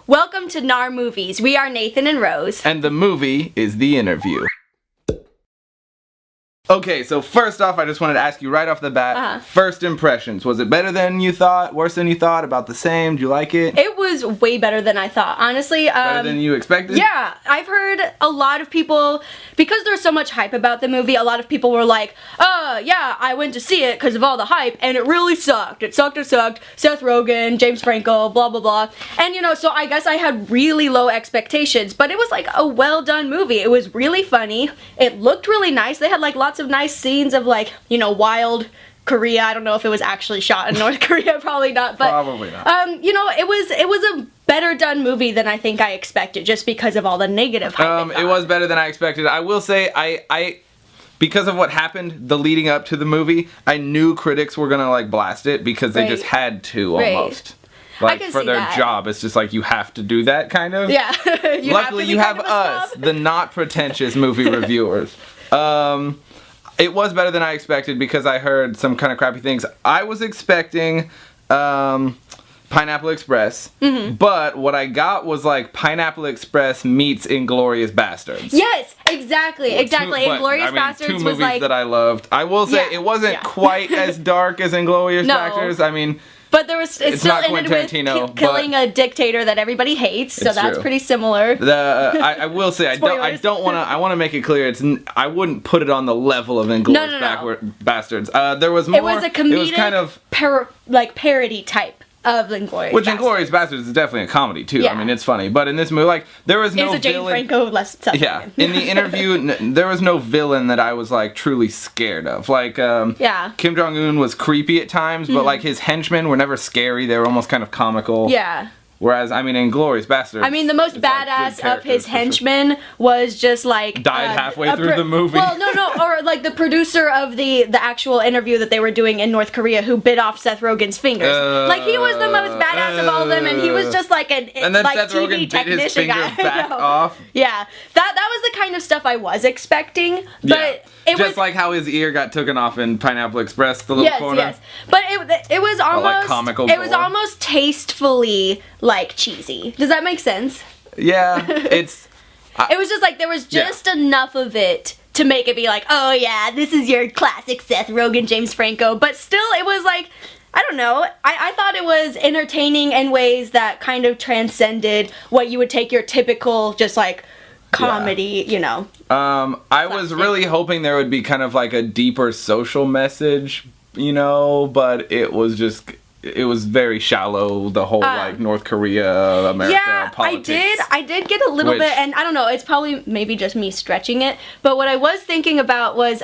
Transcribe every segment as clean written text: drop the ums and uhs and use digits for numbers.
Welcome to NARmovies. We are Nathan and Rose. And the movie is The Interview. Okay, so first off, I just wanted to ask you right off the bat, first impressions. Was it better than you thought, worse than you thought, about the same? Did you like it? It was way better than I thought, honestly. Better than you expected? Yeah, I've heard a lot of people, because there's so much hype about the movie, a lot of people were like, yeah, I went to see it because of all the hype, and it really sucked. It sucked. Seth Rogen, James Franco, blah, blah, blah. And, you know, so I guess I had really low expectations, but it was like a well-done movie. It was really funny. It looked really nice. They had like lots of nice scenes of like, you know, wild Korea. I don't know if it was actually shot in North Korea, probably not, but probably not. you know, it was a better done movie than I think I expected, just because of all the negative hype. It was better than I expected. I will say, I because of what happened the leading up to the movie, I knew critics were gonna like blast it because they just had to almost. Like, for their job, it's just like, you have to do that, kind of. Yeah. Luckily, you have us, the not pretentious movie reviewers. It was better than I expected because I heard some kind of crappy things. I was expecting Pineapple Express, but what I got was like Pineapple Express meets Inglourious Basterds. Yes, exactly. Inglourious Basterds two was movies like that I loved. I will say it wasn't quite as dark as Inglourious Basterds. I mean, but there was it's still not ended with killing a dictator that everybody hates, so that's pretty similar. I will say I want to make it clear, I wouldn't put it on the level of Inglourious Basterds. There was more. It was a comedic, it was kind of parody type of Inglourious. Which Inglourious Basterds is definitely a comedy too. Yeah. I mean, it's funny, but in this movie, like, there was no villain. It's a James Franco less. Yeah, in The Interview, there was no villain that I was like truly scared of. Like, Kim Jong-un was creepy at times, but like his henchmen were never scary. They were almost kind of comical. Yeah. Whereas, I mean, Inglourious Basterds, I mean, the most badass of his henchmen was just like died halfway through the movie. Well, no, or like the producer of the actual interview that they were doing in North Korea, who bit off Seth Rogen's fingers. Like, he was the most badass of all of them, and he was just like an and then like Seth TV Rogen technician bit his finger back off. Yeah, that was the kind of stuff I was expecting, but. Just like how his ear got taken off in Pineapple Express, the little corner. Yes, but it was almost like comical. It was almost tastefully like cheesy. Does that make sense? Yeah, it was just like there was just enough of it to make it be like, oh yeah, this is your classic Seth Rogen, James Franco. But still, it was like, I don't know. I thought it was entertaining in ways that kind of transcended what you would take your typical just like comedy, you know. I was really hoping there would be kind of like a deeper social message, you know, but it was very shallow, the whole like North Korea, America politics. I did get a little bit, and I don't know, it's probably maybe just me stretching it, but what I was thinking about was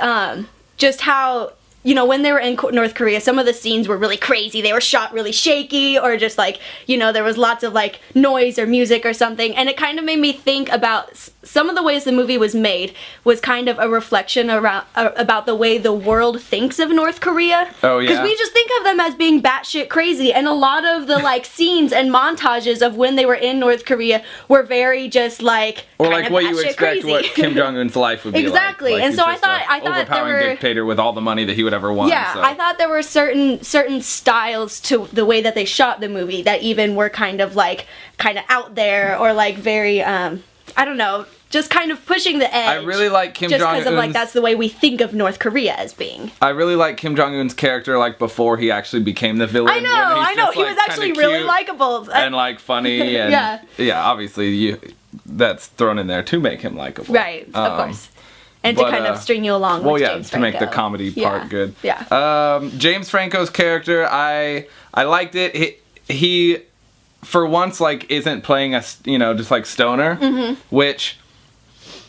just how, you know, when they were in North Korea, some of the scenes were really crazy. They were shot really shaky, or just like, you know, there was lots of like noise or music or something. And it kind of made me think about some of the ways the movie was made was kind of a reflection about the way the world thinks of North Korea. Oh, yeah. Because we just think of them as being batshit crazy. And a lot of the like scenes and montages of when they were in North Korea were very just like, or like what you expect crazy. What Kim Jong-un's life would be exactly. like. And so I thought overpowering there were dictator with all the money that he would ever want. Yeah, so. I thought there were certain styles to the way that they shot the movie that even were kind of out there, or like very I don't know, just kind of pushing the edge. I really like Kim Jong-un's, just because of like that's the way we think of North Korea as being. I really like Kim Jong-un's character, like before he actually became the villain. I know, he was actually really likable and like funny, and yeah, obviously that's thrown in there to make him likable, right? Of course. And to kind of string you along with James Franco. To make the comedy part good. Yeah. James Franco's character, I liked it. He for once, like, isn't playing a, just like stoner, which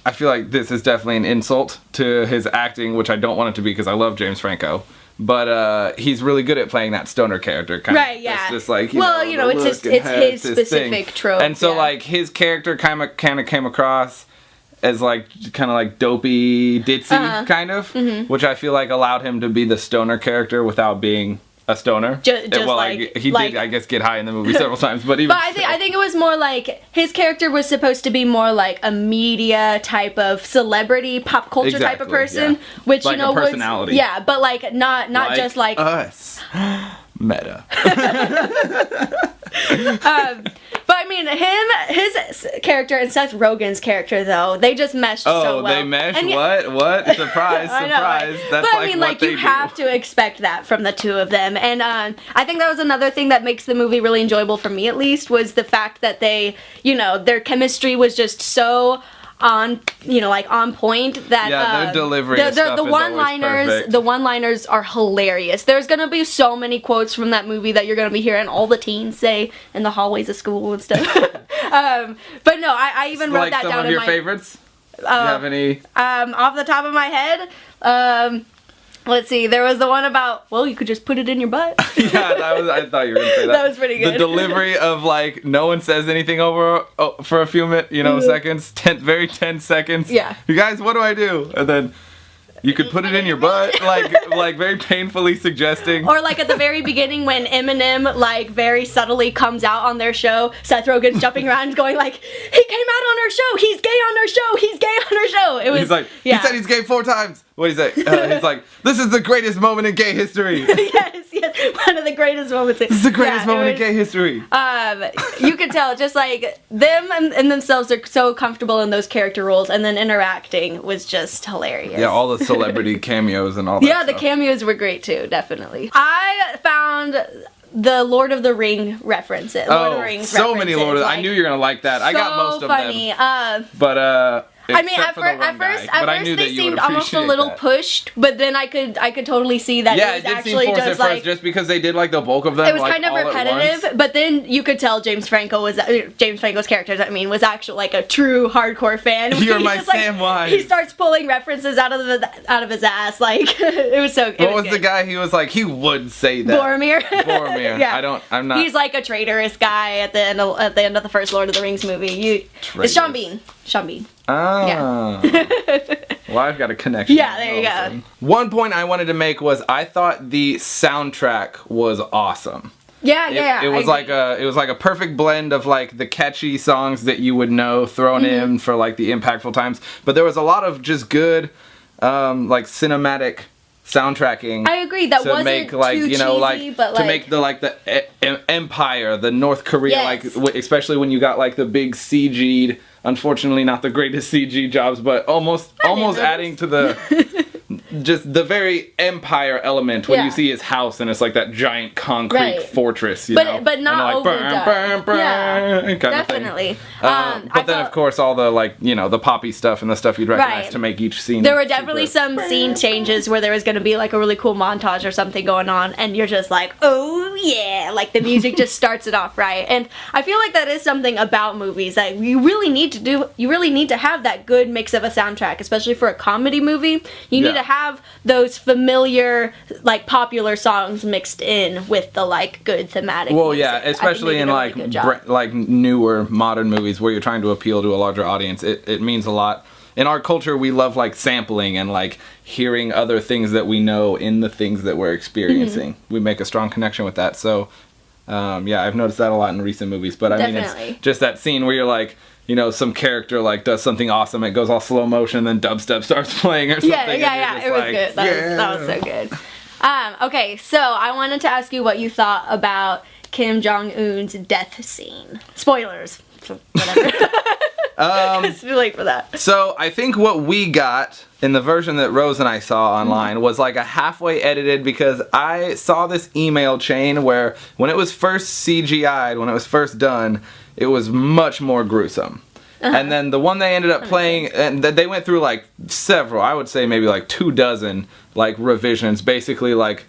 I feel like this is definitely an insult to his acting, which I don't want it to be because I love James Franco. But he's really good at playing that stoner character, kind of. Right, yeah. It's just like, it's his specific trope. And so, like, his character kind of came across as like kind of like dopey, ditzy kind of, which I feel like allowed him to be the stoner character without being a stoner. Just he did, I guess, get high in the movie several times, but even. But I think it was more like his character was supposed to be more like a media type of celebrity, pop culture type of person, which like a personality. but like not like just like us. Meta. But I mean, his character and Seth Rogen's character, though, they just meshed so well. Oh, they meshed? What? Surprise, I know, surprise. right? That's but I mean, like you have to expect that from the two of them. And I think that was another thing that makes the movie really enjoyable for me, at least, was the fact that they, their chemistry was just so on point that their delivery of stuff the is one-liners always perfect. The one-liners are hilarious. There's gonna be so many quotes from that movie that you're gonna be hearing all the teens say in the hallways of school and stuff. But no, I even wrote that down in my... Some of your favorites? Do you have any? Off the top of my head, let's see. There was the one about, well, you could just put it in your butt. I thought you were gonna say that. That was pretty good. The delivery of like no one says anything for a few minutes, seconds, very tense seconds. Yeah. You guys, what do I do? And then you could put it in your butt, like very painfully suggesting. Or like at the very beginning when Eminem like very subtly comes out on their show, Seth Rogen's jumping around going like, he came out on our show, he's gay on our show, he's gay on our show. It was. He's like, he said he's gay 4 times. What do you say? He's like, this is the greatest moment in gay history. yes, one of the greatest moments. This is the greatest moment in gay history. You could tell just like them and themselves are so comfortable in those character roles, and then interacting was just hilarious. Yeah, all the celebrity cameos and all that. Yeah, the cameos were great too, definitely. I found the Lord of the Ring references. Lord of the Rings so references, many Lord of the... I knew you were gonna like that. I got most of funny. them. But I mean, at first they seemed almost a little pushed, but then I could totally see that it was actually just like just because they did like the bulk of them. It was kind of repetitive, but then you could tell James Franco's character, was actually like a true hardcore fan. You're my Samwise. He starts pulling references out of his ass, like it was so. What was the guy? He was like he would say that. Boromir. Yeah. I'm not. He's like a traitorous guy at the end of the first Lord of the Rings movie. It's Sean Bean. Ah. Yeah. Well, I've got a connection. Yeah, there you go. One point I wanted to make was I thought the soundtrack was awesome. Yeah. It was like a perfect blend of like the catchy songs that you would know thrown in for like the impactful times, but there was a lot of just good like cinematic soundtracking. I agree. That wasn't make like too cheesy, but like to make the Empire, the North Korea, like especially when you got like the big CG'd. Unfortunately, not the greatest CG jobs, but almost adding to the just the very Empire element when you see his house and it's like that giant concrete fortress, but not overdone. Yeah, definitely. But then of course all the like the poppy stuff and the stuff you'd recognize to make each scene. There were definitely some scene changes where there was going to be like a really cool montage or something going on, and you're just like, oh yeah, like the music just starts it off right. And I feel like that is something about movies that you really need to have that good mix of a soundtrack, especially for a comedy movie. You need to have those familiar, like popular songs mixed in with the like good thematic. Well, music. yeah, especially in like newer modern movies where you're trying to appeal to a larger audience. It means a lot. In our culture, we love like sampling and like hearing other things that we know in the things that we're experiencing. We make a strong connection with that. So, I've noticed that a lot in recent movies. But I mean, it's just that scene where you're like, some character like does something awesome, it goes all slow motion, then dubstep starts playing or something. Yeah, it was good. That was so good. Okay, so I wanted to ask you what you thought about Kim Jong-un's death scene. Spoilers. Whatever. It's too late for that. So I think what we got in the version that Rose and I saw online was like a halfway edited, because I saw this email chain where when it was first CGI'd, when it was first done, it was much more gruesome. And then the one they ended up playing, and they went through like several, I would say maybe like 24 like revisions, basically like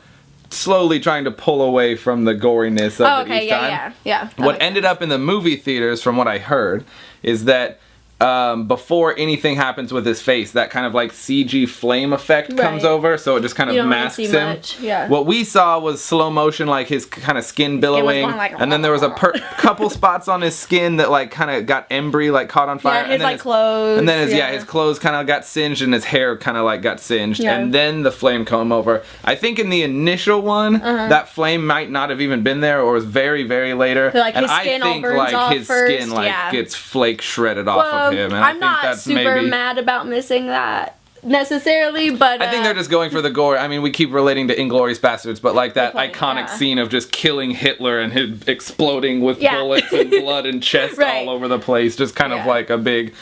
slowly trying to pull away from the goriness of it each time. Yeah. What ended up in the movie theaters, from what I heard, is that before anything happens with his face, that kind of like CG flame effect comes over, so it just kind of masks him. Much. Yeah. What we saw was slow motion, like his kind of skin billowing, and then there was a couple spots on his skin that like kind of got embry, like caught on fire. Yeah, his like clothes. And then his clothes kind of got singed, and his hair kind of like got singed, and then the flame came over. I think in the initial one, that flame might not have even been there, or was very, very later. So, like, and his skin I think all burns like off his first, skin like gets flake shredded off of him. And I'm not that's super mad about missing that. necessarily, but I think they're just going for the gore. I mean, we keep relating to Inglourious Bastards, but like that iconic scene of just killing Hitler and him exploding with bullets and blood and chest all over the place, just kind of like a big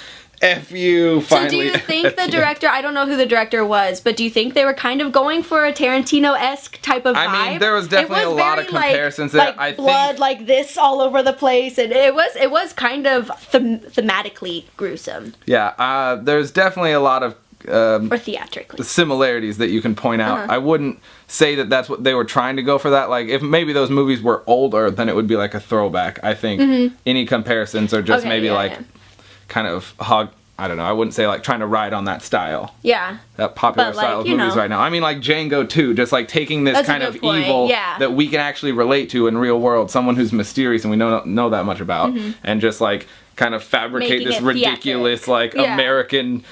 F you, finally. So do you think the director, I don't know who the director was, but do you think they were kind of going for a Tarantino-esque type of vibe? I mean, there was definitely a lot of comparisons there. Like I blood think like this all over the place, and it was kind of thematically gruesome. Yeah, there's definitely a lot of or theatrically similarities that you can point out. I wouldn't say that that's what they were trying to go for that. Like, if maybe those movies were older, then it would be like a throwback. I think any comparisons are just kind of I don't know, I wouldn't say like trying to ride on that style. Yeah. That popular style of movies right now. I mean, like Django too, just like taking this kind of evil that we can actually relate to in real world, someone who's mysterious and we don't know that much about, and just like kind of fabricate this ridiculous like American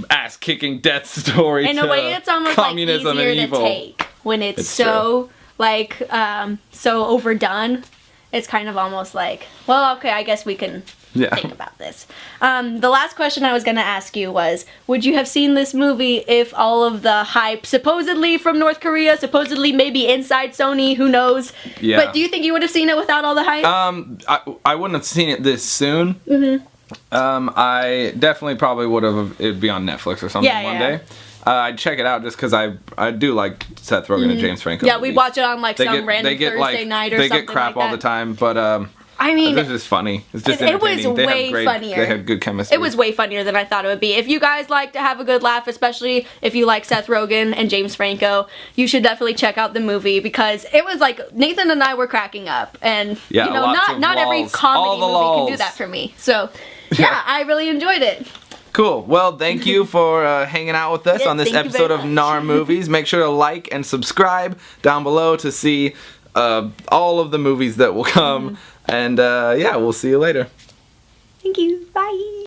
ass-kicking death story. In a way, it's almost communism like easier and evil. to take when it's so like so overdone. It's kind of almost like, well, okay, I guess we can think about this. The last question I was going to ask you was, would you have seen this movie if all of the hype, supposedly from North Korea, supposedly maybe inside Sony, who knows? Yeah. But do you think you would have seen it without all the hype? I wouldn't have seen it this soon. I definitely probably would have, it'd be on Netflix or something one day. I'd check it out just because I do like Seth Rogen and James Franco. Yeah, we'd watch it on like some random Thursday night or something like that. They get crap all the time, but I mean, this is funny. It's just it was entertaining. way funnier. They had good chemistry. It was way funnier than I thought it would be. If you guys like to have a good laugh, especially if you like Seth Rogen and James Franco, you should definitely check out the movie because it was like Nathan and I were cracking up, and you know, not every comedy movie can do that for me. So yeah, I really enjoyed it. Cool. Well, thank you for hanging out with us on this episode of NARmovies. Make sure to like and subscribe down below to see all of the movies that will come. And yeah, we'll see you later. Thank you. Bye.